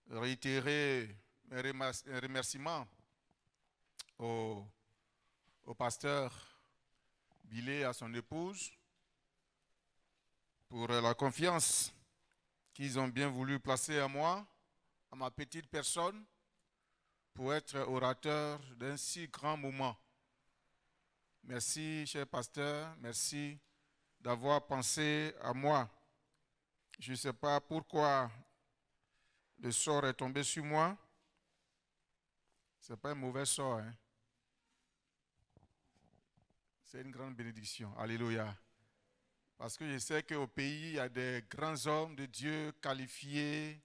réitérer mes remerciements au pasteur Bilé et à son épouse pour la confiance qu'ils ont bien voulu placer à moi, à ma petite personne, pour être orateur d'un si grand moment. Merci, cher pasteur, merci d'avoir pensé à moi. Je ne sais pas pourquoi le sort est tombé sur moi. Ce n'est pas un mauvais sort, hein? C'est une grande bénédiction. Alléluia. Parce que je sais qu'au pays, il y a des grands hommes de Dieu qualifiés,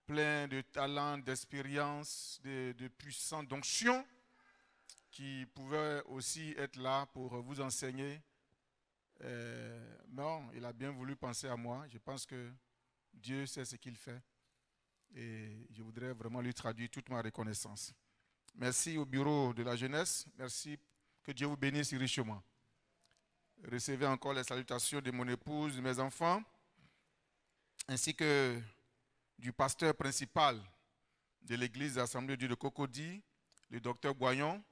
pleins de talent, d'expérience, de puissance, d'onction, qui pouvaient aussi être là pour vous enseigner. Non, il a bien voulu penser à moi. Je pense que Dieu sait ce qu'il fait. Et je voudrais vraiment lui traduire toute ma reconnaissance. Merci au bureau de la jeunesse. Merci, que Dieu vous bénisse richement. Recevez encore les salutations de mon épouse, de mes enfants, ainsi que du pasteur principal de l'église Assemblée de Dieu de Cocody, le docteur Boyon,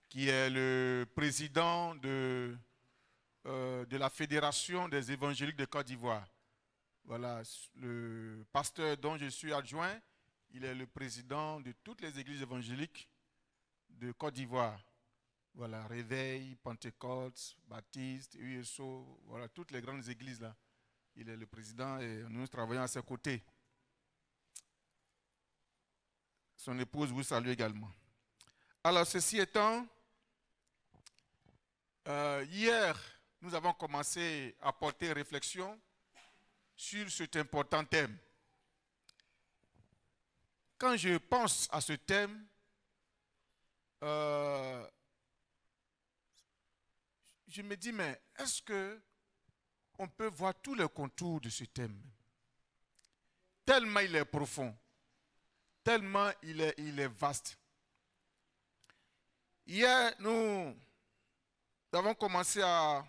qui est le président de la Fédération des évangéliques de Côte d'Ivoire. Voilà, le pasteur dont je suis adjoint, il est le président de toutes les églises évangéliques de Côte d'Ivoire. Voilà, Réveil, Pentecôte, Baptiste, USO, voilà, toutes les grandes églises là. Il est le président et nous travaillons à ses côtés. Son épouse vous salue également. Alors, ceci étant, hier, nous avons commencé à porter réflexion sur cet important thème. Quand je pense à ce thème, je me dis, mais est-ce qu'on peut voir tous les contours de ce thème? Tellement il est profond, tellement il est vaste. Hier, nous avons commencé à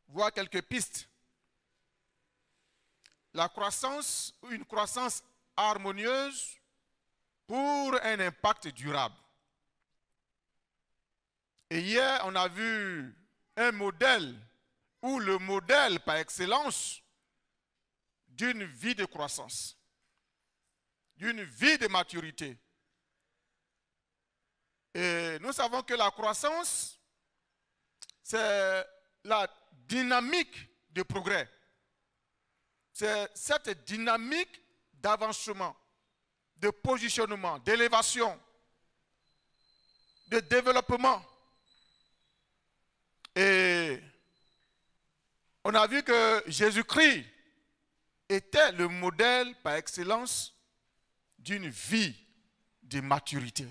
voir quelques pistes. La croissance, une croissance harmonieuse pour un impact durable. Et hier, on a vu un modèle, ou le modèle par excellence, d'une vie de croissance, d'une vie de maturité. Et nous savons que la croissance, c'est la dynamique de progrès. C'est cette dynamique d'avancement, de positionnement, d'élévation, de développement. Et on a vu que Jésus-Christ était le modèle par excellence d'une vie de maturité.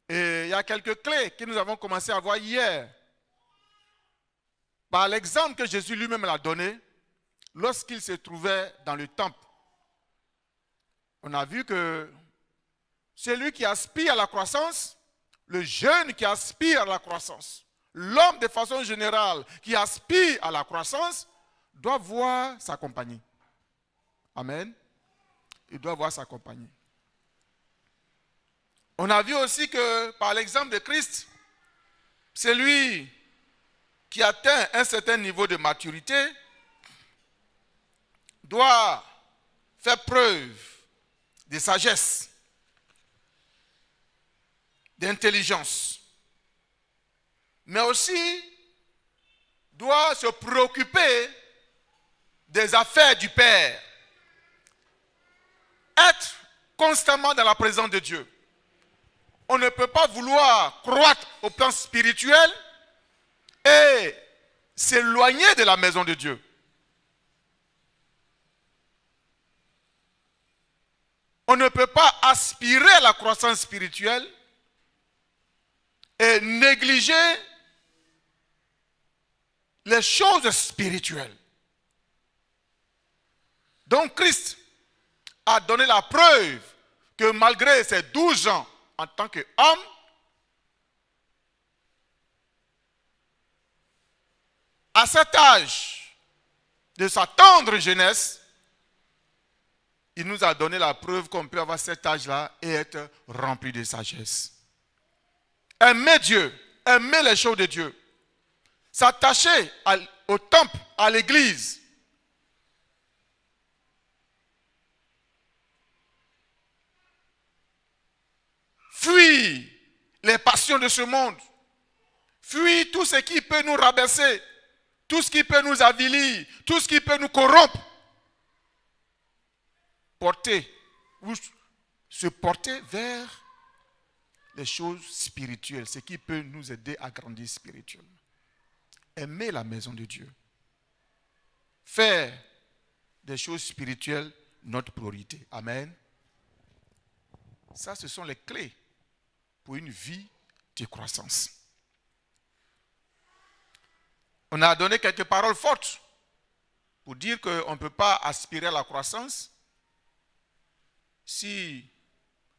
Et il y a quelques clés que nous avons commencé à voir hier. Par l'exemple que Jésus lui-même l'a donné, lorsqu'il se trouvait dans le temple, on a vu que celui qui aspire à la croissance, le jeune qui aspire à la croissance, l'homme de façon générale qui aspire à la croissance, doit voir sa compagnie. Amen. Il doit voir sa compagnie. On a vu aussi que par l'exemple de Christ, celui qui atteint un certain niveau de maturité doit faire preuve de sagesse, d'intelligence, mais aussi doit se préoccuper des affaires du Père, être constamment dans la présence de Dieu. On ne peut pas vouloir croître au plan spirituel et s'éloigner de la maison de Dieu. On ne peut pas aspirer à la croissance spirituelle et négliger les choses spirituelles. Donc Christ a donné la preuve que malgré ses 12 ans en tant qu'homme, à cet âge de sa tendre jeunesse, il nous a donné la preuve qu'on peut avoir cet âge-là et être rempli de sagesse. Aimer Dieu, aimer les choses de Dieu, s'attacher au temple, à l'église. Fuir les passions de ce monde. Fuir tout ce qui peut nous rabaisser, tout ce qui peut nous avilir, tout ce qui peut nous corrompre. Se porter vers les choses spirituelles, ce qui peut nous aider à grandir spirituellement. Aimer la maison de Dieu. Faire des choses spirituelles notre priorité. Amen. Ça, ce sont les clés pour une vie de croissance. On a donné quelques paroles fortes pour dire qu'on ne peut pas aspirer à la croissance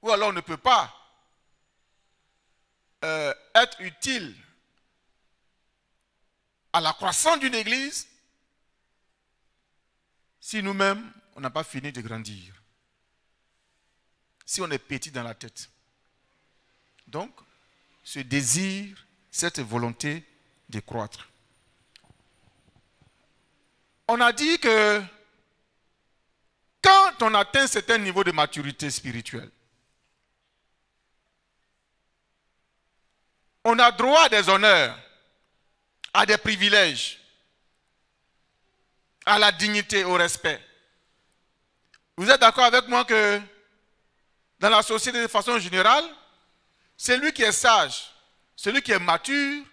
ou alors on ne peut pas être utile à la croissance d'une église si nous-mêmes, on n'a pas fini de grandir. Si on est petit dans la tête. Donc, ce désir, cette volonté de croître. On a dit que quand on atteint un certain niveau de maturité spirituelle, on a droit à des honneurs, à des privilèges, à la dignité, au respect. Vous êtes d'accord avec moi que dans la société de façon générale, celui qui est sage, celui qui est mature,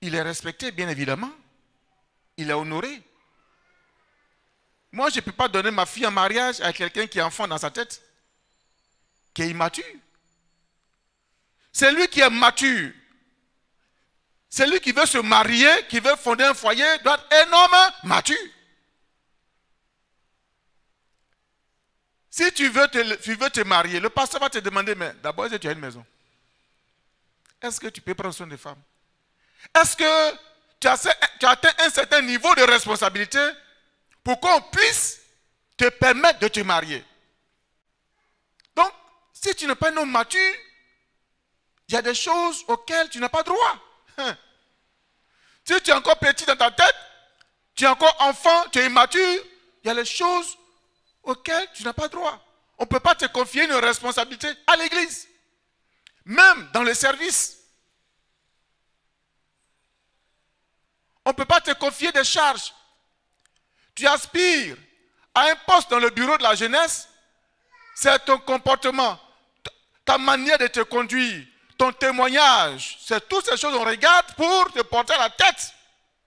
il est respecté bien évidemment, il est honoré. Moi, je ne peux pas donner ma fille en mariage à quelqu'un qui est enfant dans sa tête, qui est immature. Celui qui est mature, celui qui veut se marier, qui veut fonder un foyer, doit être énormément mature. Si tu veux te marier, le pasteur va te demander, mais d'abord, est-ce que tu as une maison? Est-ce que tu peux prendre soin des femmes? Est-ce que tu as atteint un certain niveau de responsabilité pour qu'on puisse te permettre de te marier? Donc, si tu n'es pas un homme mature, il y a des choses auxquelles tu n'as pas droit. Si tu es encore petit dans ta tête, tu es encore enfant, tu es immature, il y a les choses auxquelles tu n'as pas droit. On ne peut pas te confier une responsabilité à l'église. Même dans le service. On ne peut pas te confier des charges. Tu aspires à un poste dans le bureau de la jeunesse, c'est ton comportement, ta manière de te conduire, ton témoignage, c'est toutes ces choses qu'on regarde pour te porter à la tête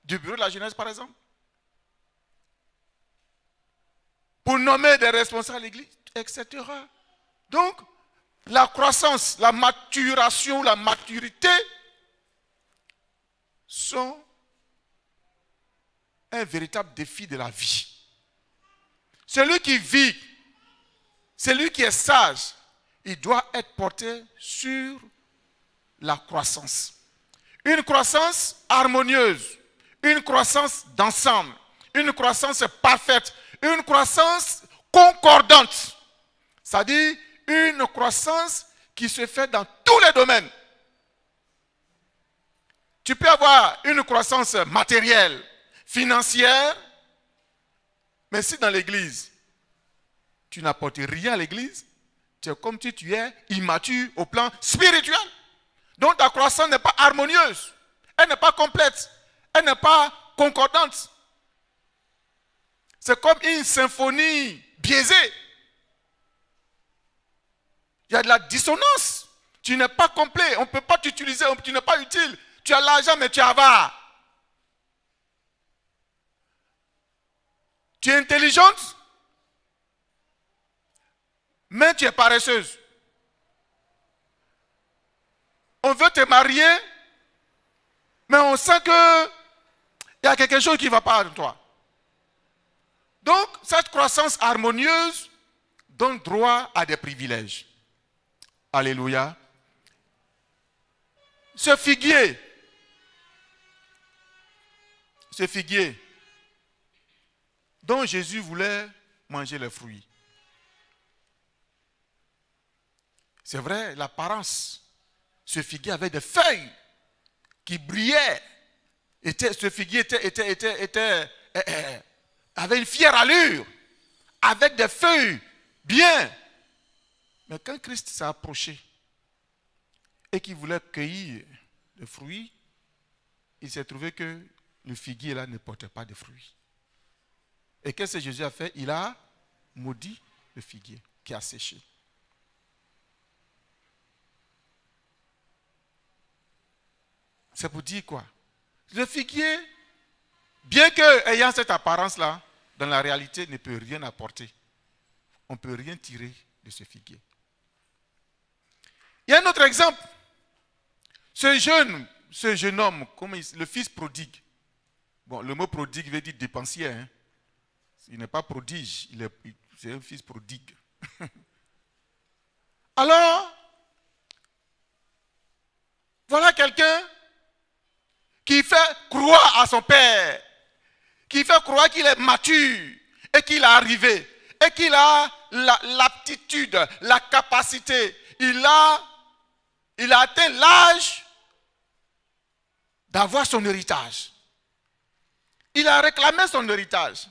du bureau de la jeunesse, par exemple. Pour nommer des responsables à l'église, etc. Donc, la croissance, la maturation, la maturité sont un véritable défi de la vie. Celui qui vit, celui qui est sage, il doit être porté sur la croissance. Une croissance harmonieuse, une croissance d'ensemble, une croissance parfaite, une croissance concordante. C'est-à-dire une croissance qui se fait dans tous les domaines. Tu peux avoir une croissance matérielle, financière, mais si dans l'église, tu n'apportes rien à l'église, tu es comme si tu es immature au plan spirituel. Donc ta croissance n'est pas harmonieuse, elle n'est pas complète, elle n'est pas concordante. C'est comme une symphonie biaisée. Il y a de la dissonance. Tu n'es pas complet, on ne peut pas t'utiliser, tu n'es pas utile. Tu as l'argent mais tu es avare. Tu es intelligente, mais tu es paresseuse. On veut te marier, mais on sent qu'il y a quelque chose qui ne va pas en toi. Donc, cette croissance harmonieuse donne droit à des privilèges. Alléluia. Ce figuier dont Jésus voulait manger les fruits. C'est vrai, l'apparence. Ce figuier avait des feuilles qui brillaient. Ce figuier avait une fière allure, avec des feuilles bien. Mais quand Christ s'est approché et qu'il voulait cueillir les fruits, il s'est trouvé que le figuier là ne portait pas de fruits. Et qu'est-ce que Jésus a fait? Il a maudit le figuier qui a séché. C'est pour dire quoi? Le figuier, bien qu'ayant cette apparence-là, dans la réalité, ne peut rien apporter. On ne peut rien tirer de ce figuier. Il y a un autre exemple. Ce jeune homme, le fils prodigue. Bon, le mot prodigue veut dire dépensier. Hein? Il n'est pas prodige, c'est un fils prodigue. Alors, voilà quelqu'un qui fait croire à son père, qui fait croire qu'il est mature et qu'il est arrivé et qu'il a l'aptitude, la capacité. Il a atteint l'âge d'avoir son héritage. Il a réclamé son héritage.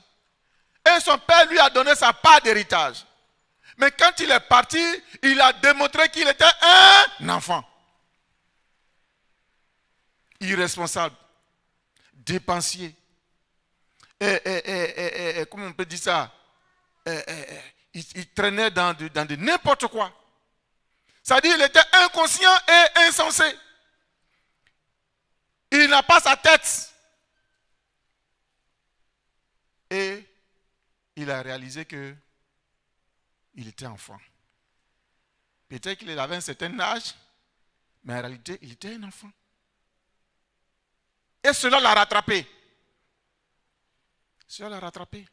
Et son père lui a donné sa part d'héritage. Mais quand il est parti, il a démontré qu'il était un enfant. Irresponsable, dépensier. Comment on peut dire ça? Il traînait dans de n'importe quoi. C'est-à-dire qu'il était inconscient et insensé. Il n'a pas sa tête. Et il a réalisé que il était enfant. Peut-être qu'il avait un certain âge, mais en réalité, il était un enfant. Et cela l'a rattrapé. Cela l'a rattrapé.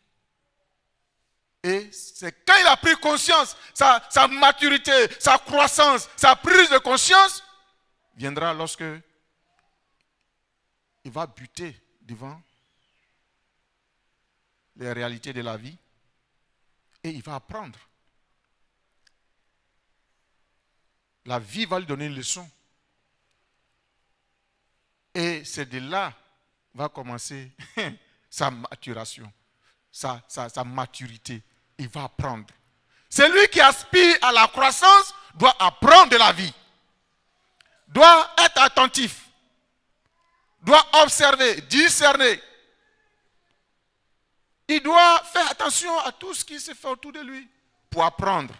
Et c'est quand il a pris conscience, sa maturité, sa croissance, sa prise de conscience, viendra lorsque il va buter devant les réalités de la vie et il va apprendre. La vie va lui donner une leçon. Et c'est de là va commencer sa maturation, sa maturité. Il va apprendre. Celui qui aspire à la croissance doit apprendre de la vie, doit être attentif, doit observer, discerner. Il doit faire attention à tout ce qui se fait autour de lui pour apprendre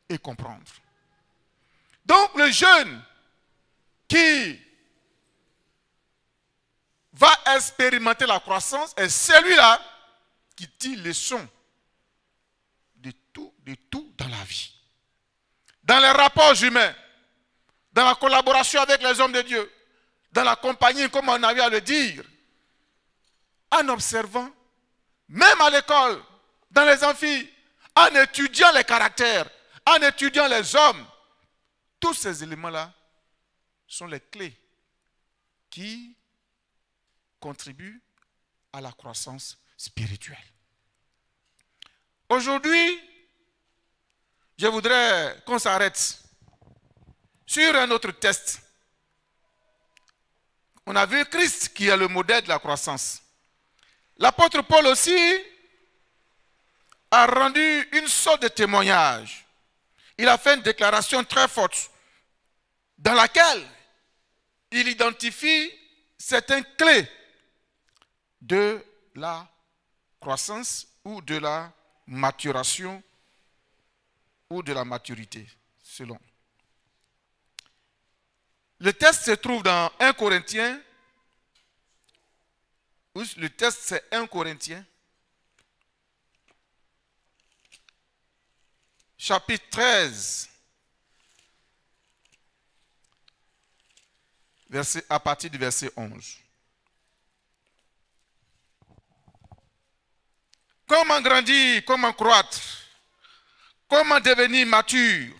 et comprendre. Donc le jeune qui va expérimenter la croissance est celui-là qui tire leçon de tout dans la vie. Dans les rapports humains, dans la collaboration avec les hommes de Dieu, dans la compagnie, comme on avait à le dire, en observant, même à l'école, dans les amphis, en étudiant les caractères, en étudiant les hommes, tous ces éléments-là sont les clés qui contribuent à la croissance spirituelle. Aujourd'hui, je voudrais qu'on s'arrête sur un autre test. On a vu Christ qui est le modèle de la croissance. L'apôtre Paul aussi a rendu une sorte de témoignage. Il a fait une déclaration très forte dans laquelle il identifie certaines clés de la croissance ou de la maturation ou de la maturité, selon. Le texte se trouve dans 1 Corinthiens. Le texte c'est 1 Corinthiens. Chapitre 13. À partir du verset 11. Comment grandir, comment croître, comment devenir mature.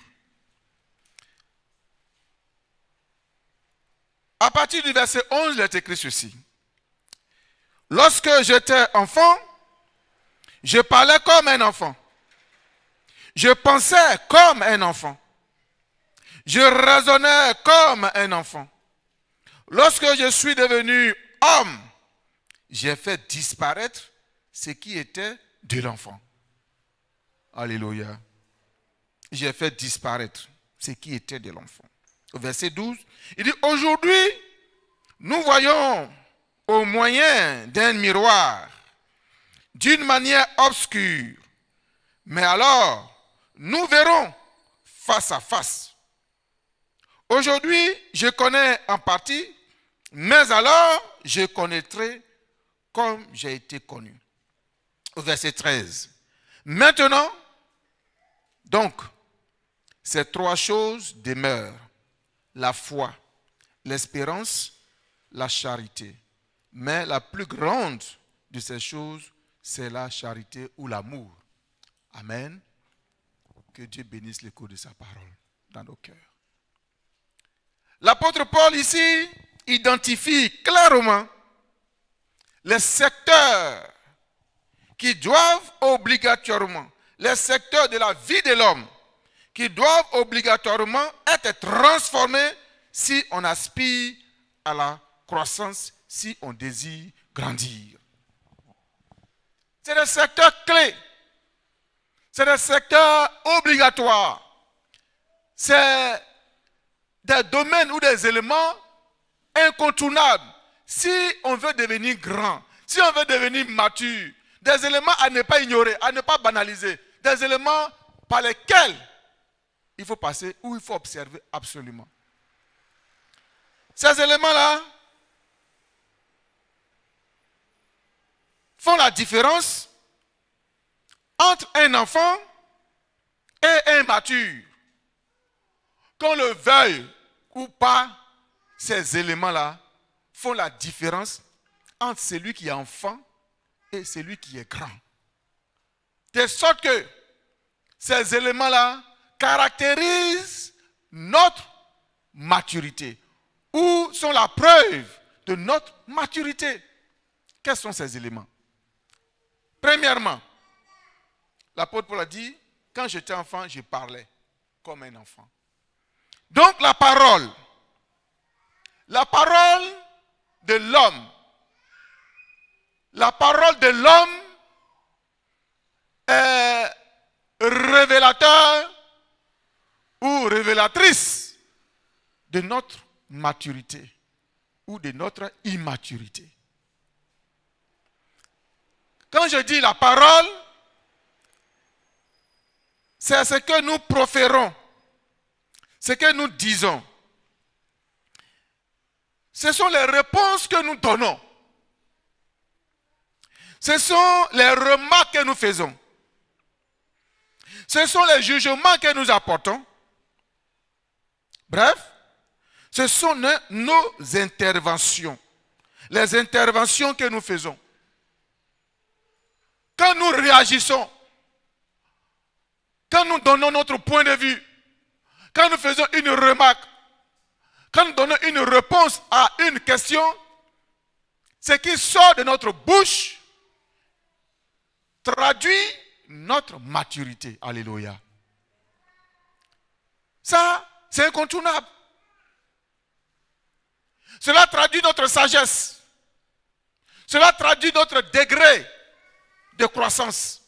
À partir du verset 11, il est écrit ceci. Lorsque j'étais enfant, Je parlais comme un enfant. Je pensais comme un enfant. Je raisonnais comme un enfant. Lorsque je suis devenu homme, j'ai fait disparaître ce qui était de l'enfant. Alléluia. J'ai fait disparaître ce qui était de l'enfant. Au verset 12, il dit, aujourd'hui, nous voyons au moyen d'un miroir, d'une manière obscure. Mais alors, nous verrons face à face. Aujourd'hui, je connais en partie, mais alors, je connaîtrai comme j'ai été connu. Au verset 13. Maintenant, donc, ces trois choses demeurent. La foi, l'espérance, la charité. Mais la plus grande de ces choses, c'est la charité ou l'amour. Amen. Que Dieu bénisse l'écho de sa parole dans nos cœurs. L'apôtre Paul ici identifie clairement les secteurs qui doivent obligatoirement, les secteurs de la vie de l'homme, qui doivent obligatoirement être transformés si on aspire à la croissance, si on désire grandir. C'est des secteurs clés. C'est des secteurs obligatoires. C'est des domaines ou des éléments incontournables. Si on veut devenir grand, si on veut devenir mature, des éléments à ne pas ignorer, à ne pas banaliser, des éléments par lesquels il faut passer ou il faut observer absolument. Ces éléments-là font la différence entre un enfant et un mature. Qu'on le veuille ou pas, ces éléments-là font la différence entre celui qui est enfant et celui qui est grand. De sorte que ces éléments-là caractérisent notre maturité ou sont la preuve de notre maturité. Quels sont ces éléments? Premièrement, l'apôtre Paul a dit, quand j'étais enfant, je parlais comme un enfant. Donc la parole de l'homme, est révélateur ou révélatrice de notre maturité ou de notre immaturité. Quand je dis la parole, c'est ce que nous proférons, ce que nous disons. Ce sont les réponses que nous donnons. Ce sont les remarques que nous faisons. Ce sont les jugements que nous apportons. Bref, ce sont nos interventions. Les interventions que nous faisons. Quand nous réagissons, quand nous donnons notre point de vue, quand nous faisons une remarque, quand nous donnons une réponse à une question, ce qui sort de notre bouche traduit notre maturité. Alléluia. Ça, c'est incontournable. Cela traduit notre sagesse. Cela traduit notre degré de croissance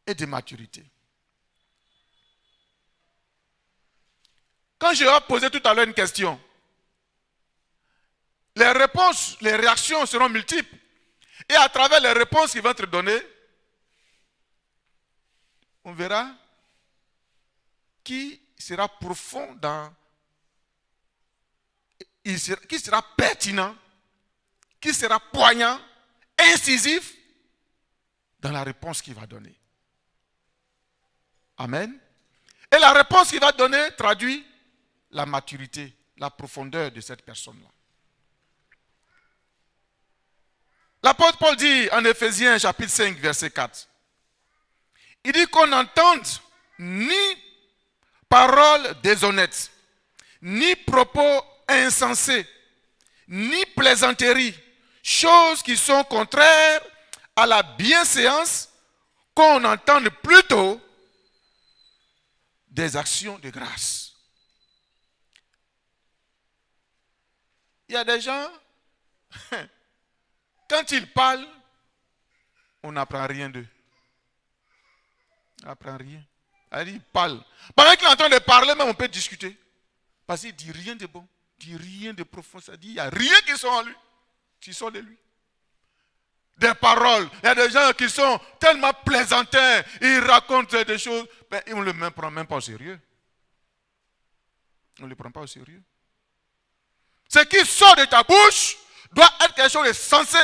et de maturité. Quand je vais poser tout à l'heure une question, les réponses, les réactions seront multiples. Et à travers les réponses qui vont être données, on verra qui sera profond dans, qui sera pertinent, qui sera poignant, incisif dans la réponse qu'il va donner. Amen. Et la réponse qu'il va donner traduit la maturité, la profondeur de cette personne-là. L'apôtre Paul dit en Éphésiens chapitre 5 verset 4, il dit qu'on n'entende ni paroles déshonnêtes, ni propos insensés, ni plaisanteries, choses qui sont contraires à la bienséance qu'on entende plutôt des actions de grâce. Il y a des gens, quand ils parlent, on n'apprend rien d'eux. On n'apprend rien. Ils parlent. Pendant qu'il est en train de parler, même on peut discuter. Parce qu'il ne dit rien de bon, il ne dit rien de profond. Ça dit, il n'y a rien qui sort en lui, qui sort de lui. Des paroles. Il y a des gens qui sont tellement plaisantins, ils racontent des choses, mais on ne le prend même pas au sérieux. On ne le prend pas au sérieux. Ce qui sort de ta bouche doit être quelque chose de sensé,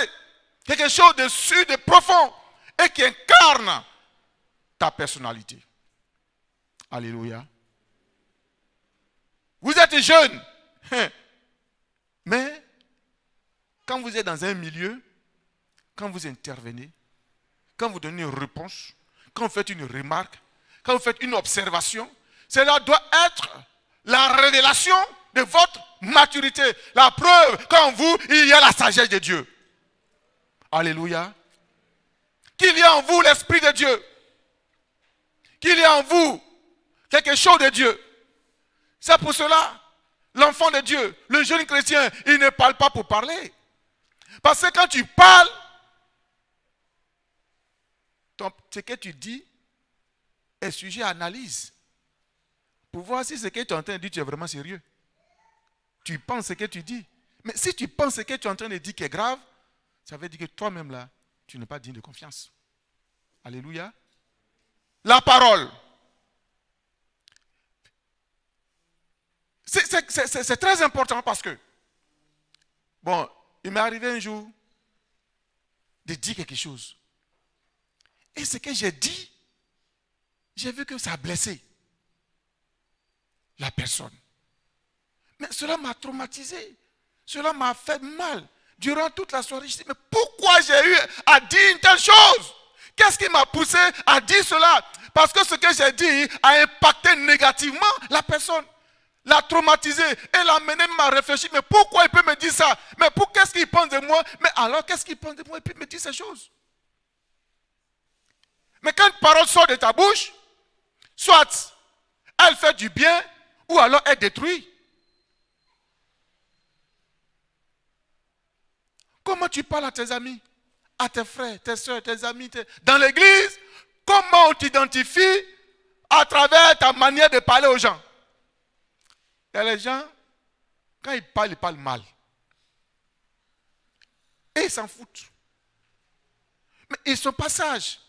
quelque chose de sûr, de profond, et qui incarne ta personnalité. Alléluia. Vous êtes jeune, mais quand vous êtes dans un milieu, quand vous intervenez, quand vous donnez une réponse, quand vous faites une remarque, quand vous faites une observation, cela doit être la révélation de votre maturité. La preuve qu'en vous, il y a la sagesse de Dieu. Alléluia. Qu'il y a en vous l'Esprit de Dieu. Qu'il y a en vous quelque chose de Dieu. C'est pour cela, l'enfant de Dieu, le jeune chrétien, il ne parle pas pour parler. Parce que quand tu parles, ce que tu dis est sujet à analyse. Pour voir si ce que tu es en train de dire, tu es vraiment sérieux. Tu penses ce que tu dis. Mais si tu penses ce que tu es en train de dire qui est grave, ça veut dire que toi-même là, tu n'es pas digne de confiance. Alléluia. La parole. C'est très important parce que, bon, il m'est arrivé un jour de dire quelque chose. Et ce que j'ai dit, j'ai vu que ça a blessé la personne. Mais cela m'a traumatisé. Cela m'a fait mal. Durant toute la soirée, je dis, mais pourquoi j'ai eu à dire une telle chose? Qu'est-ce qui m'a poussé à dire cela? Parce que ce que j'ai dit a impacté négativement la personne. L'a traumatisé et l'a mené à réfléchir. Mais pourquoi il peut me dire ça? Mais pour qu'est-ce qu'il pense de moi? Mais alors qu'est-ce qu'il pense de moi? Et puis il me dit ces choses. Mais quand une parole sort de ta bouche, soit elle fait du bien ou alors elle détruit. Comment tu parles à tes amis, à tes frères, tes soeurs, tes amis, dans l'église? Comment on t'identifie à travers ta manière de parler aux gens? Et les gens, quand ils parlent mal. Et ils s'en foutent. Mais ils sont pas sages.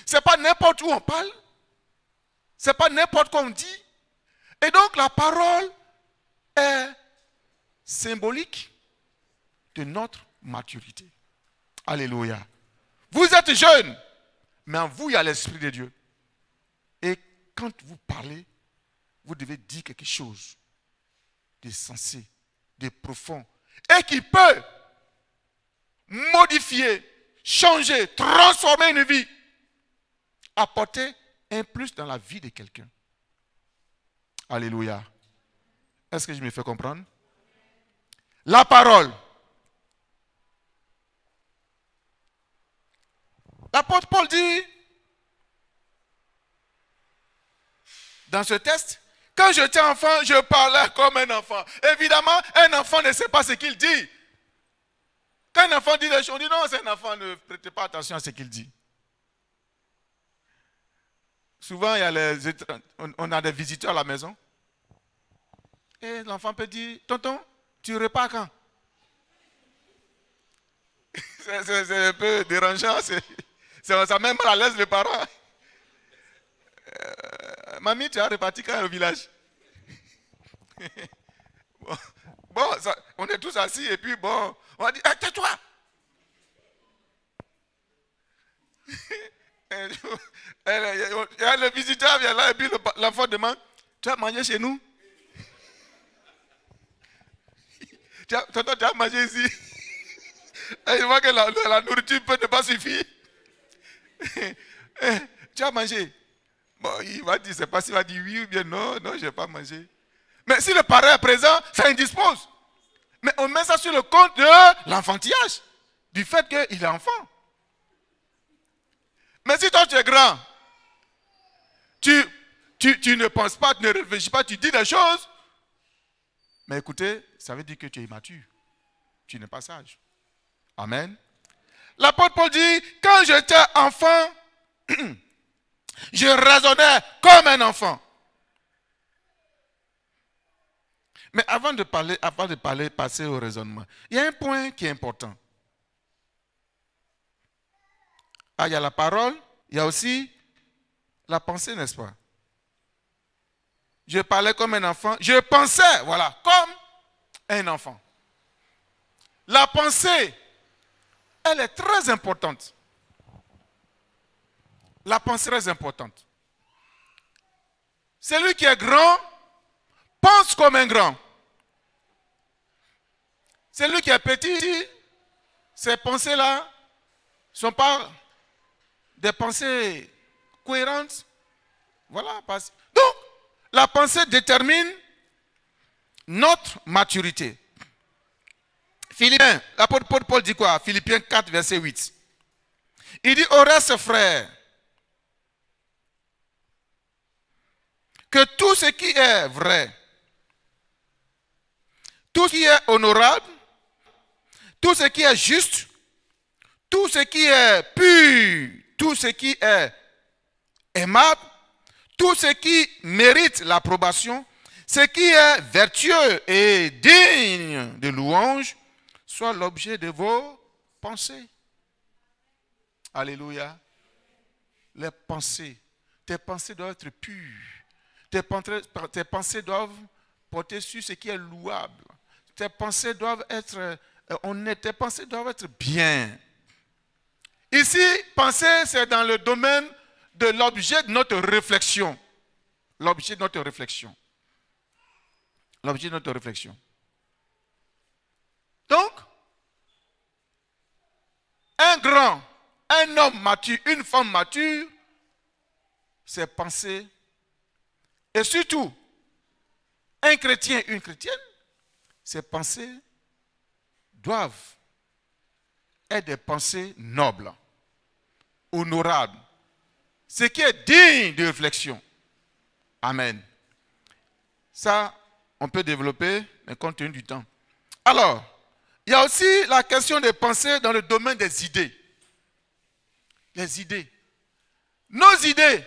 Ce n'est pas n'importe où on parle. Ce n'est pas n'importe quoi on dit. Et donc la parole est symbolique de notre maturité. Alléluia. Vous êtes jeunes, mais en vous, il y a l'Esprit de Dieu. Et quand vous parlez, vous devez dire quelque chose de sensé, de profond, et qui peut modifier, changer, transformer une vie, apporter un plus dans la vie de quelqu'un. Alléluia. Est-ce que je me fais comprendre? La parole. L'apôtre Paul dit, dans ce texte, quand j'étais enfant, je parlais comme un enfant. Évidemment, un enfant ne sait pas ce qu'il dit. Quand un enfant dit des choses, on dit non, c'est un enfant, ne prêtez pas attention à ce qu'il dit. Souvent, on a des visiteurs à la maison. Et l'enfant peut dire, tonton, tu repars quand? C'est un peu dérangeant. Ça met mal à l'aise les parents. Mamie, tu as reparti quand au village? Bon ça, on est tous assis et puis bon, on va dire, hey, tais-toi. Le visiteur vient là et puis l'enfant demande, tu as mangé chez nous? Tonton, tu as mangé ici? Et je vois que la nourriture peut ne pas suffire. Tu as mangé? Bon, il va dire, c'est pas s'il va dire oui ou bien non, je n'ai pas mangé. Mais si le parent est présent, ça indispose. Mais on met ça sur le compte de l'enfantillage, du fait qu'il est enfant. Mais si toi tu es grand, tu ne penses pas, tu ne réfléchis pas, tu dis des choses. Mais écoutez, ça veut dire que tu es immature. Tu n'es pas sage. Amen. L'apôtre Paul dit, quand j'étais enfant, je raisonnais comme un enfant. Mais avant de passer au raisonnement, il y a un point qui est important. Ah, il y a la parole, il y a aussi la pensée, n'est-ce pas? Je parlais comme un enfant, je pensais, voilà, comme un enfant. La pensée, elle est très importante. La pensée est très importante. Celui qui est grand pense comme un grand. Celui qui est petit, ces pensées-là ne sont pas des pensées cohérentes. Voilà. Donc, la pensée détermine notre maturité. Philippiens, l'apôtre Paul dit quoi? Philippiens 4, verset 8. Il dit au reste, frères, que tout ce qui est vrai, tout ce qui est honorable, tout ce qui est juste, tout ce qui est pur, tout ce qui est aimable, tout ce qui mérite l'approbation, ce qui est vertueux et digne de louange, soit l'objet de vos pensées. Alléluia. Les pensées. Tes pensées doivent être pures. Tes pensées doivent porter sur ce qui est louable. Tes pensées doivent être honnêtes. Tes pensées doivent être bien. Ici, penser, c'est dans le domaine de l'objet de notre réflexion. L'objet de notre réflexion. L'objet de notre réflexion. Donc, un grand, un homme mature, une femme mature, c'est penser. Et surtout, un chrétien, une chrétienne, ses pensées doivent être des pensées nobles, honorables, ce qui est digne de réflexion. Amen. Ça, on peut développer, mais compte tenu du temps. Alors, il y a aussi la question des pensées dans le domaine des idées. Les idées. Nos idées,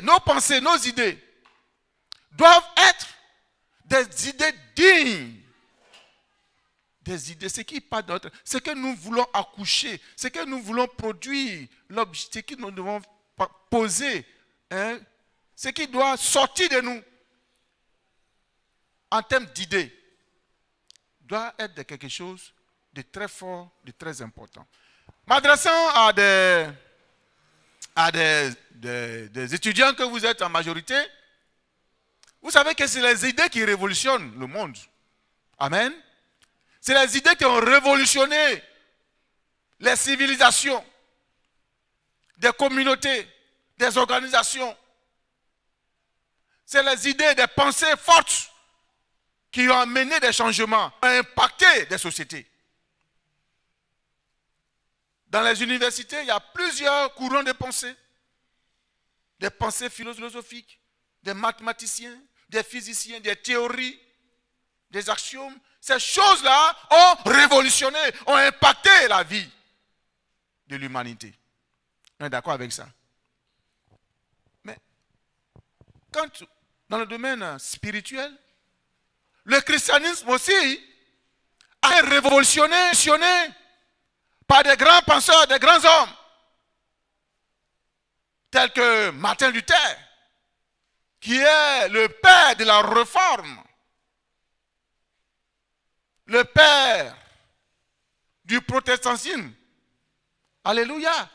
nos pensées, nos idées doivent être des idées dignes. Des idées, ce qui part de notre, ce que nous voulons accoucher, ce que nous voulons produire, ce que nous devons poser, hein, ce qui doit sortir de nous en termes d'idées, doit être de quelque chose de très fort, de très important. M'adressant à des étudiants que vous êtes en majorité, vous savez que c'est les idées qui révolutionnent le monde. Amen. C'est les idées qui ont révolutionné les civilisations, des communautés, des organisations. C'est les idées, des pensées fortes qui ont amené des changements, ont impacté des sociétés. Dans les universités, il y a plusieurs courants de pensée. Des pensées philosophiques, des mathématiciens, des physiciens, des théories, des axiomes. Ces choses-là ont révolutionné, ont impacté la vie de l'humanité. On est d'accord avec ça? Mais quand, dans le domaine spirituel, le christianisme aussi a été révolutionné par des grands penseurs, des grands hommes, tels que Martin Luther, qui est le père de la réforme, le père du protestantisme. Alléluia.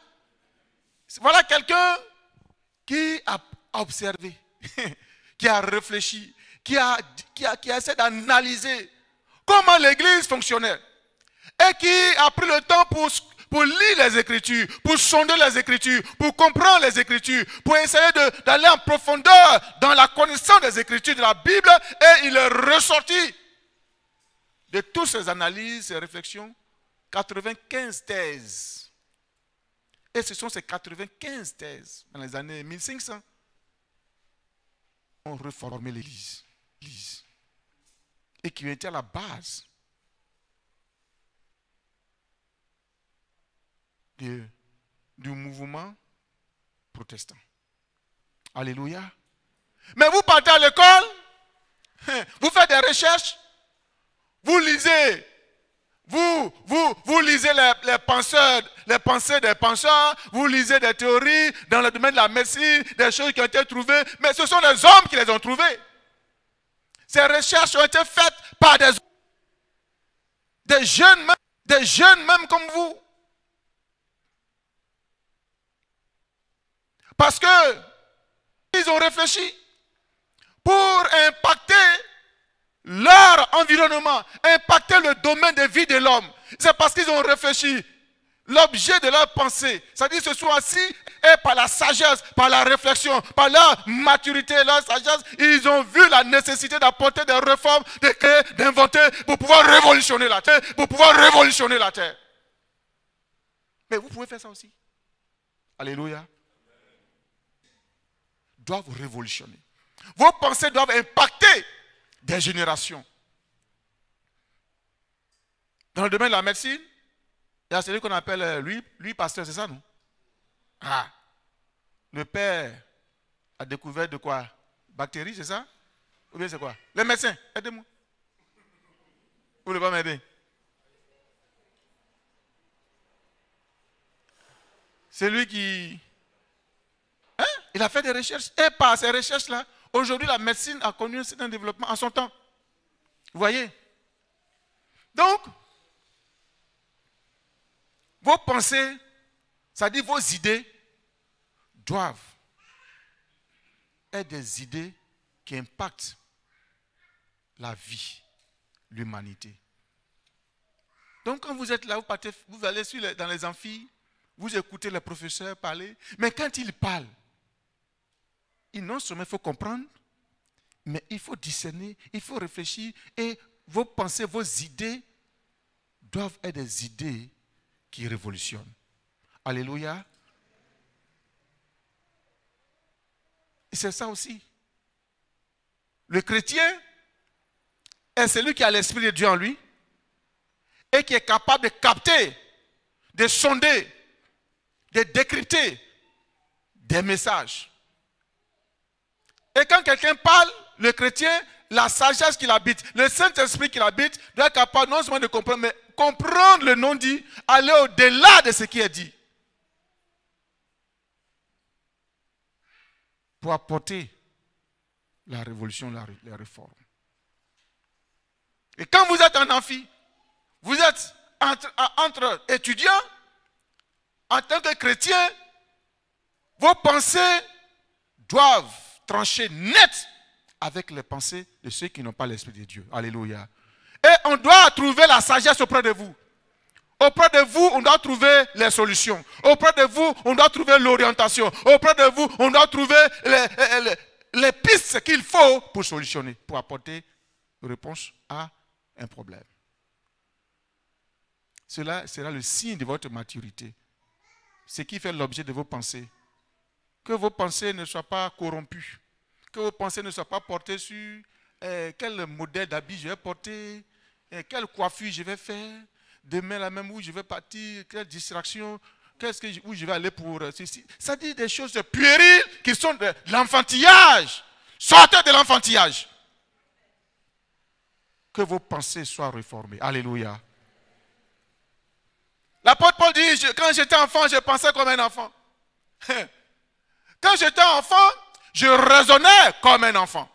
Voilà quelqu'un qui a observé, qui a réfléchi, qui a essayé d'analyser comment l'Église fonctionnait et qui a pris le temps pour lire les Écritures, pour sonder les Écritures, pour comprendre les Écritures, pour essayer d'aller en profondeur dans la connaissance des Écritures de la Bible, et il est ressorti de toutes ces analyses, ces réflexions, 95 thèses Et ce sont ces 95 thèses dans les années 1500 qui ont reformé l'Église. Et qui ont été à la base du mouvement protestant. Alléluia. Mais vous partez à l'école, vous faites des recherches, vous lisez, vous lisez les pensées des penseurs, vous lisez des théories dans le domaine de la médecine, des choses qui ont été trouvées, mais ce sont les hommes qui les ont trouvées. Ces recherches ont été faites par des jeunes même comme vous. Parce que ils ont réfléchi pour impacter leur environnement, impacter le domaine de vie de l'homme. C'est parce qu'ils ont réfléchi. L'objet de leur pensée, c'est-à-dire qu'ils se sont assis et par la sagesse, par la réflexion, par leur maturité, leur sagesse, ils ont vu la nécessité d'apporter des réformes, de créer, d'inventer pour pouvoir révolutionner la terre. Mais vous pouvez faire ça aussi. Alléluia. Doivent révolutionner. Vos pensées doivent impacter des générations. Dans le domaine de la médecine, il y a celui qu'on appelle, lui pasteur, c'est ça, non? Ah, le père a découvert de quoi? Bactéries, c'est ça? Ou bien c'est quoi? Les médecins, aidez-moi. Vous ne voulez pas m'aider? C'est lui qui... Hein? Il a fait des recherches. Et par ces recherches-là, aujourd'hui, la médecine a connu un certain développement en son temps. Vous voyez? Donc, vos pensées, c'est-à-dire vos idées, doivent être des idées qui impactent la vie, l'humanité. Donc quand vous êtes là, vous allez dans les amphis, vous écoutez les professeurs parler, mais quand ils parlent, non seulement il faut comprendre, mais il faut discerner, il faut réfléchir, et vos pensées, vos idées doivent être des idées qui révolutionnent. Alléluia. Et c'est ça aussi. Le chrétien est celui qui a l'Esprit de Dieu en lui et qui est capable de capter, de sonder, de décrypter des messages. Et quand quelqu'un parle, le chrétien, la sagesse qu'il habite, le Saint-Esprit qu'il habite, doit être capable non seulement de comprendre, mais comprendre le non-dit, aller au-delà de ce qui est dit. Pour apporter la révolution, la réforme. Et quand vous êtes en amphi, vous êtes entre étudiants, en tant que chrétien, vos pensées doivent trancher net avec les pensées de ceux qui n'ont pas l'Esprit de Dieu. Alléluia. Et on doit trouver la sagesse auprès de vous. Auprès de vous, on doit trouver les solutions. Auprès de vous, on doit trouver l'orientation. Auprès de vous, on doit trouver les pistes qu'il faut pour solutionner, pour apporter une réponse à un problème. Cela sera le signe de votre maturité. Ce qui fait l'objet de vos pensées. Que vos pensées ne soient pas corrompues. Que vos pensées ne soient pas portées sur quel modèle d'habit je vais porter, quelle coiffure je vais faire, demain la même où je vais partir, quelle distraction, où je vais aller pour ceci. Ça dit des choses puériles qui sont de l'enfantillage. Sortez de l'enfantillage. Que vos pensées soient réformées. Alléluia. L'apôtre Paul dit, quand j'étais enfant, je pensais comme un enfant. Quand j'étais enfant, je raisonnais comme un enfant.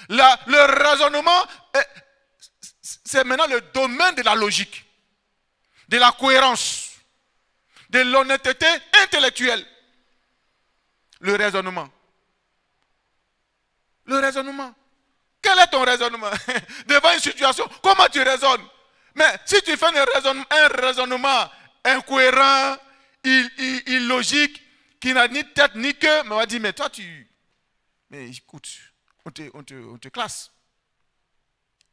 Le raisonnement, c'est maintenant le domaine de la logique, de la cohérence, de l'honnêteté intellectuelle. Le raisonnement. Le raisonnement. Quel est ton raisonnement? Devant une situation, comment tu raisonnes? Mais si tu fais un raisonnement incohérent, illogique, qui n'a ni tête ni queue, mais on va dire, mais toi mais écoute, on te classe.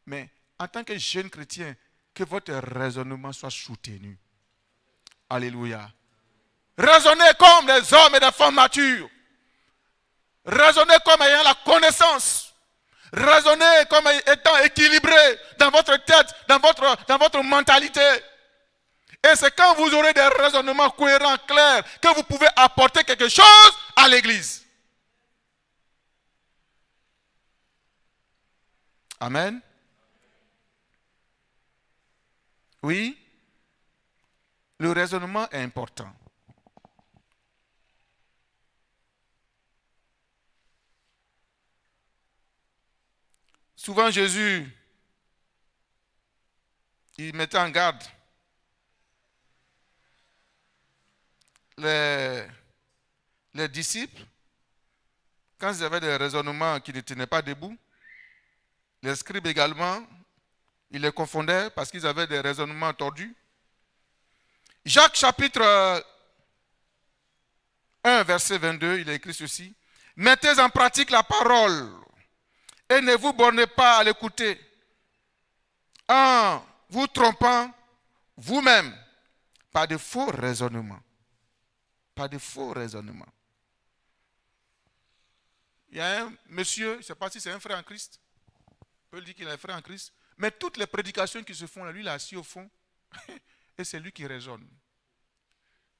Mais en tant que jeune chrétien, que votre raisonnement soit soutenu. Alléluia. Raisonnez comme des hommes et des femmes matures. Raisonnez comme ayant la connaissance. Raisonnez comme étant équilibré dans votre tête, dans votre mentalité. Et c'est quand vous aurez des raisonnements cohérents, clairs, que vous pouvez apporter quelque chose à l'église. Amen. Oui. Le raisonnement est important. Souvent Jésus, il mettait en garde les disciples quand ils avaient des raisonnements qui ne tenaient pas debout. Les scribes également, il les confondait parce qu'ils avaient des raisonnements tordus. Jacques chapitre 1, verset 22, il a écrit ceci. Mettez en pratique la parole et ne vous bornez pas à l'écouter en vous trompant vous-même par de faux raisonnements. Par de faux raisonnements. Il y a un monsieur, je ne sais pas si c'est un frère en Christ, on peut dire qu'il est un frère en Christ, mais toutes les prédications qui se font, lui il est assis au fond, et c'est lui qui raisonne.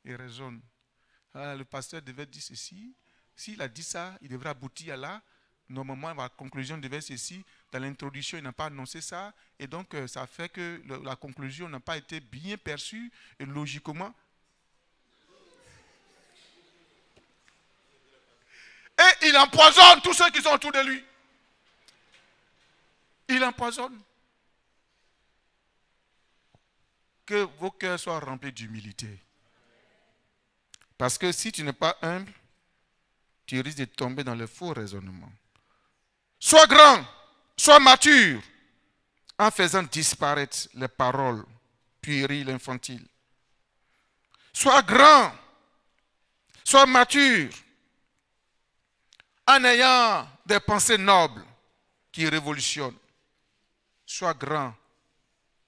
Il raisonne. Ah, le pasteur devait dire ceci, s'il a dit ça, il devrait aboutir à là. Normalement, la conclusion devait être ceci. Dans l'introduction, il n'a pas annoncé ça, et donc ça fait que la conclusion n'a pas été bien perçue, et logiquement. Et il empoisonne tous ceux qui sont autour de lui. Il empoisonne. Que vos cœurs soient remplis d'humilité. Parce que si tu n'es pas humble, tu risques de tomber dans le faux raisonnement. Sois grand, sois mature, en faisant disparaître les paroles puériles, infantiles. Sois grand, sois mature, en ayant des pensées nobles qui révolutionnent. Sois grand,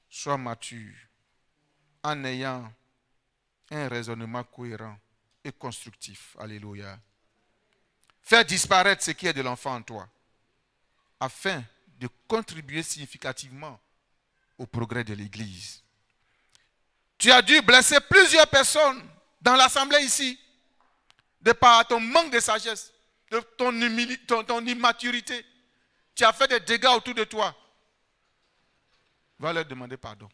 sois mature, en ayant un raisonnement cohérent et constructif. Alléluia. Fais disparaître ce qui est de l'enfant en toi, afin de contribuer significativement au progrès de l'Église. Tu as dû blesser plusieurs personnes dans l'assemblée ici, de par ton manque de sagesse, de ton immaturité. Tu as fait des dégâts autour de toi. Va leur demander pardon.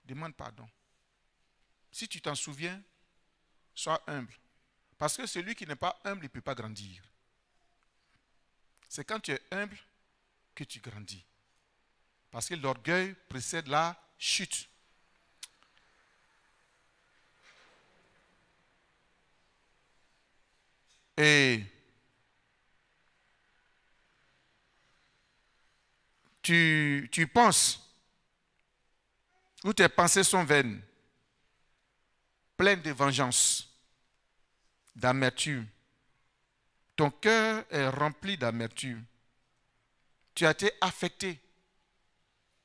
Demande pardon. Si tu t'en souviens, sois humble. Parce que celui qui n'est pas humble, il ne peut pas grandir. C'est quand tu es humble que tu grandis. Parce que l'orgueil précède la chute. Et tu penses, ou tes pensées sont vaines, pleines de vengeance, d'amertume. Ton cœur est rempli d'amertume. Tu as été affecté.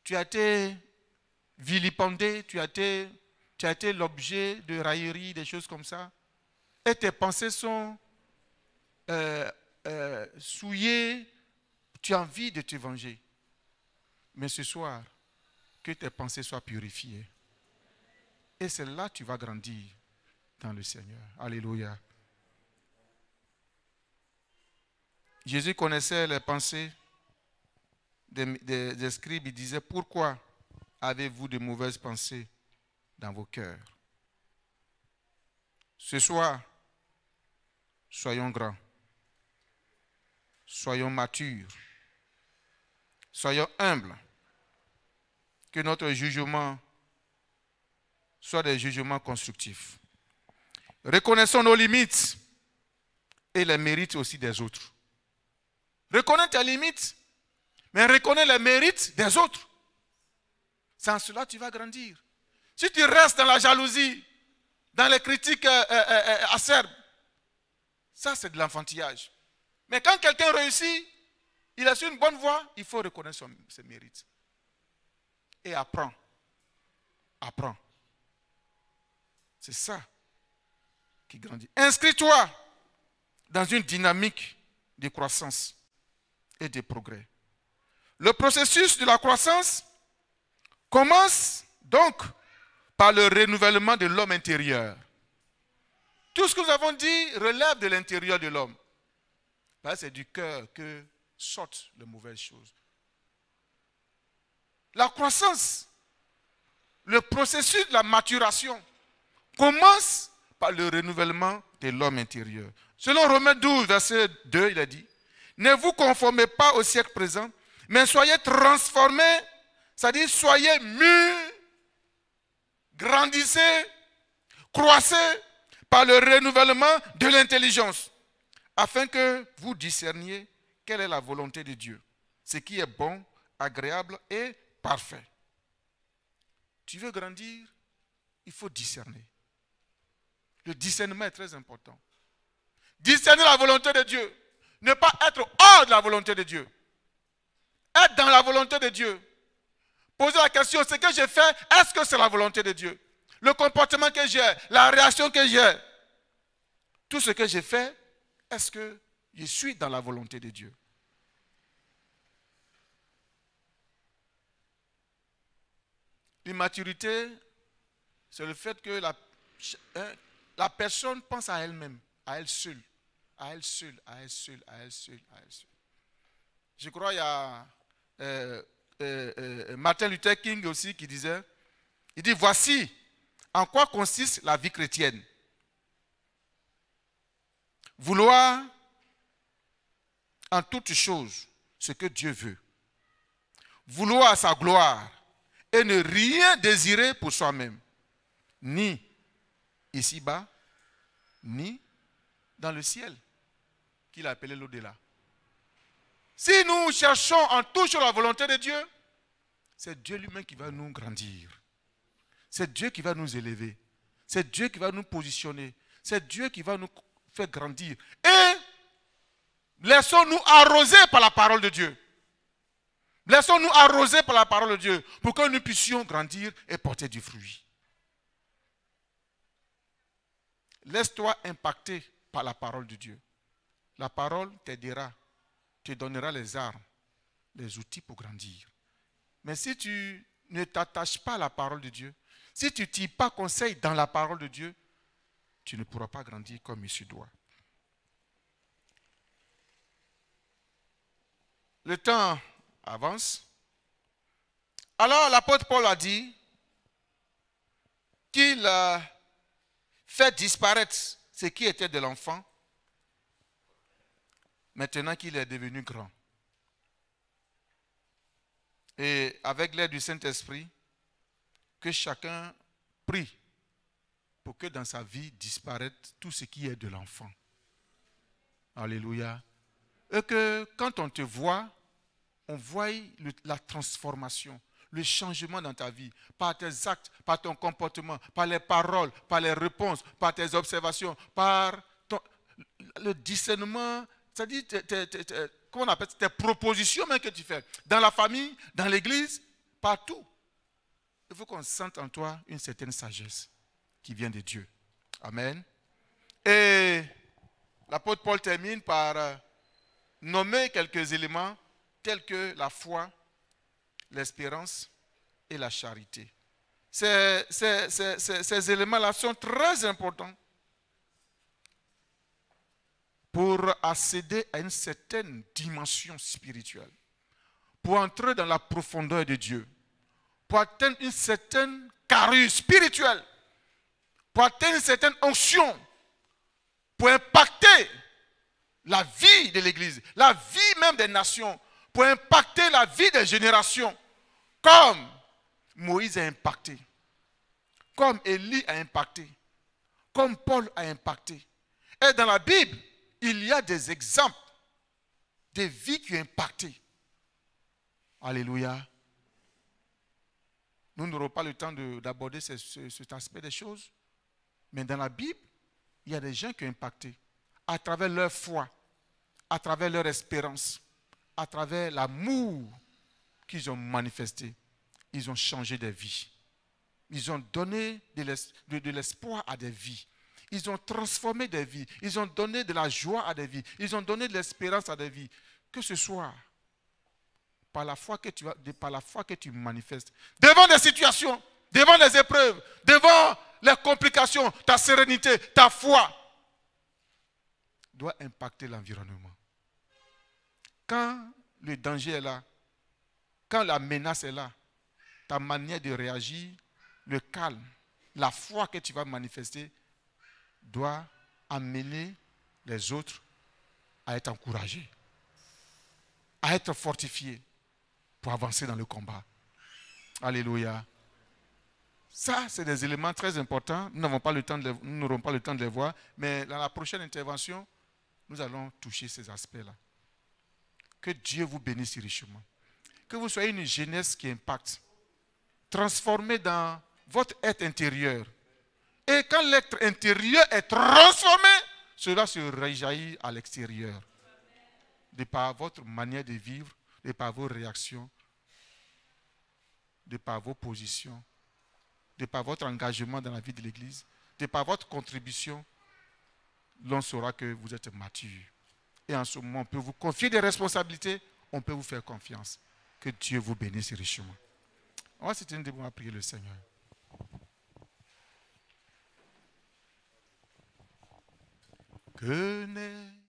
Tu as été vilipendé. Tu as été l'objet de railleries, des choses comme ça. Et tes pensées sont souillées. Tu as envie de te venger. Mais ce soir, que tes pensées soient purifiées. Et c'est là que tu vas grandir dans le Seigneur. Alléluia. Jésus connaissait les pensées des scribes. Il disait, pourquoi avez-vous de mauvaises pensées dans vos cœurs? Ce soir, soyons grands, soyons matures, soyons humbles, que notre jugement soit des jugements constructifs. Reconnaissons nos limites et les mérites aussi des autres. Reconnais tes limites, mais reconnais les mérites des autres. Sans cela, tu vas grandir. Si tu restes dans la jalousie, dans les critiques acerbes, ça c'est de l'enfantillage. Mais quand quelqu'un réussit, il est sur une bonne voie, il faut reconnaître ses mérites. Et apprends. Apprends. C'est ça qui grandit. Inscris-toi dans une dynamique de croissance et de progrès. Le processus de la croissance commence donc par le renouvellement de l'homme intérieur. Tout ce que nous avons dit relève de l'intérieur de l'homme. C'est du cœur que sortent les mauvaises choses. La croissance, le processus de la maturation commence par le renouvellement de l'homme intérieur. Selon Romains 12, verset 2, il a dit, « Ne vous conformez pas au siècle présent, mais soyez transformés, c'est-à-dire soyez mûrs, grandissez, croissez par le renouvellement de l'intelligence, afin que vous discerniez quelle est la volonté de Dieu, ce qui est bon, agréable et parfait. » Tu veux grandir, il faut discerner. Le discernement est très important. Discerner la volonté de Dieu. Ne pas être hors de la volonté de Dieu. Être dans la volonté de Dieu. Poser la question, ce que j'ai fait, est-ce que c'est la volonté de Dieu? Le comportement que j'ai, la réaction que j'ai, tout ce que j'ai fait, est-ce que je suis dans la volonté de Dieu? L'immaturité, c'est le fait que la personne pense à elle-même, à elle seule, à elle seule, à elle seule, à elle seule, à elle seule. Je crois qu'il y a Martin Luther King aussi qui disait, il dit, voici en quoi consiste la vie chrétienne. Vouloir en toutes choses ce que Dieu veut. Vouloir sa gloire et ne rien désirer pour soi-même. Ni ici-bas, ni dans le ciel, qu'il a appelé l'au-delà. Si nous cherchons en touche la volonté de Dieu, c'est Dieu lui-même qui va nous grandir. C'est Dieu qui va nous élever. C'est Dieu qui va nous positionner. C'est Dieu qui va nous faire grandir. Et laissons-nous arroser par la parole de Dieu. Laissons-nous arroser par la parole de Dieu pour que nous puissions grandir et porter du fruit. Laisse-toi impacter par la parole de Dieu. La parole t'aidera, te donnera les armes, les outils pour grandir. Mais si tu ne t'attaches pas à la parole de Dieu, si tu ne tires pas conseil dans la parole de Dieu, tu ne pourras pas grandir comme il se doit. Le temps avance. Alors l'apôtre Paul a dit qu'il fait disparaître ce qui était de l'enfant, maintenant qu'il est devenu grand. Et avec l'aide du Saint-Esprit, que chacun prie pour que dans sa vie disparaisse tout ce qui est de l'enfant. Alléluia. Et que quand on te voit, on voit la transformation, le changement dans ta vie, par tes actes, par ton comportement, par les paroles, par les réponses, par tes observations, par le discernement, c'est-à-dire comment on appelle ça, tes propositions même que tu fais, dans la famille, dans l'église, partout. Il faut qu'on sente en toi une certaine sagesse qui vient de Dieu. Amen. Et l'apôtre Paul termine par nommer quelques éléments tels que la foi, l'espérance et la charité. Ces éléments-là sont très importants pour accéder à une certaine dimension spirituelle, pour entrer dans la profondeur de Dieu, pour atteindre une certaine carrure spirituelle, pour atteindre une certaine onction, pour impacter la vie de l'Église, la vie même des nations, pour impacter la vie des générations, comme Moïse a impacté, comme Élie a impacté, comme Paul a impacté. Et dans la Bible, il y a des exemples de vies qui ont impacté. Alléluia. Nous n'aurons pas le temps d'aborder cet aspect des choses, mais dans la Bible, il y a des gens qui ont impacté à travers leur foi, à travers leur espérance, à travers l'amour qu'ils ont manifesté. Ils ont changé de vie. Ils ont donné de l'espoir à des vies. Ils ont transformé des vies. Ils ont donné de la joie à des vies. Ils ont donné de l'espérance à des vies. Que ce soit par la foi que tu manifestes, devant des situations, devant les épreuves, devant les complications, ta sérénité, ta foi doit impacter l'environnement. Quand le danger est là, quand la menace est là, ta manière de réagir, le calme, la foi que tu vas manifester doit amener les autres à être encouragés, à être fortifiés pour avancer dans le combat. Alléluia. Ça, c'est des éléments très importants. Nous n'aurons pas le temps de les voir, mais dans la prochaine intervention, nous allons toucher ces aspects-là. Que Dieu vous bénisse richement. Que vous soyez une jeunesse qui impacte, transformée dans votre être intérieur. Et quand l'être intérieur est transformé, cela se rejaillit à l'extérieur. De par votre manière de vivre, de par vos réactions, de par vos positions, de par votre engagement dans la vie de l'Église, de par votre contribution, l'on saura que vous êtes mature. Et en ce moment, on peut vous confier des responsabilités, on peut vous faire confiance. Que Dieu vous bénisse richement. On va se tenir debout à prier le Seigneur. Que n'est